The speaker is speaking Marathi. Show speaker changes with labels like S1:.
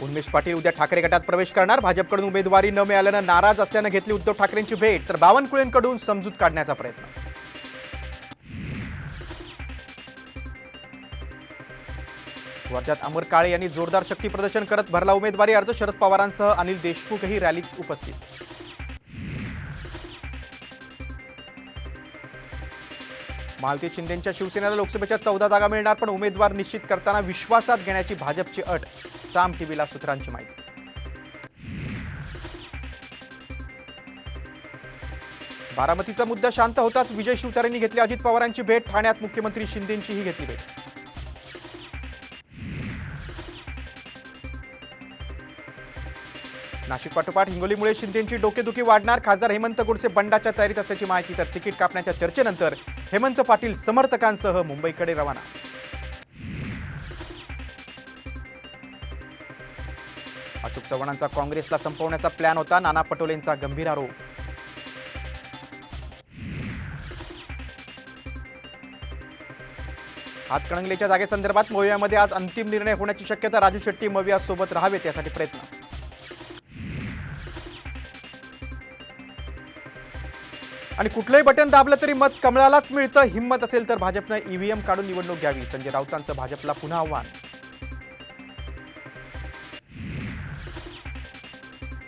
S1: उन्मेष पाटील उद्या ठाकरे गटात प्रवेश करणार। भाजपकडून उमेदवारी न मिळाल्यानं नाराज असल्यानं घेतली उद्धव ठाकरेंची भेट, तर बावनकुळेंकडून समजूत काढण्याचा प्रयत्न। वर्ध्यात अमर काळे यांनी जोरदार शक्ती प्रदर्शन करत भरला उमेदवारी अर्ज। शरद पवारांसह अनिल देशमुखही रॅलीत उपस्थित। महायुतीत शिंदेंच्या शिवसेनेला लोकसभेच्या 14 जागा मिळणार, पण उमेदवार निश्चित करताना विश्वासात घेण्याची भाजपची अट। साम टीव्हीला सूत्रांची माहिती। बारामतीचा मुद्दा शांत होताच विजय शिवतारेंनी घेतली अजित पवारांची भेट। ठाण्यात मुख्यमंत्री शिंदेंचीही घेतली भेट। नाशिक पाठोपाठ हिंगोलीमुळे शिंदेंची डोकेदुखी वाढणार। खासदार हेमंत गोडसे बंडाच्या तयारीत असल्याची माहिती, तर तिकीट कापण्याच्या चर्चेनंतर हेमंत पाटील समर्थकांसह मुंबईकडे रवाना। अशोक चव्हाणांचा काँग्रेसला संपवण्याचा प्लॅन होता, नाना पटोलेंचा गंभीर आरोप। हातकणंगलेच्या जागेसंदर्भात मवियामध्ये आज अंतिम निर्णय होण्याची शक्यता। राजू शेट्टी मविया सोबत राहावेत यासाठी प्रयत्न। आणि कुठलंही बटन दाबलं तरी मत कमळालाच मिळतं। हिम्मत असेल तर भाजपनं ईव्हीएम काढून निवडणूक घ्यावी। संजय राऊतांचं भाजपला पुन्हा आव्हान।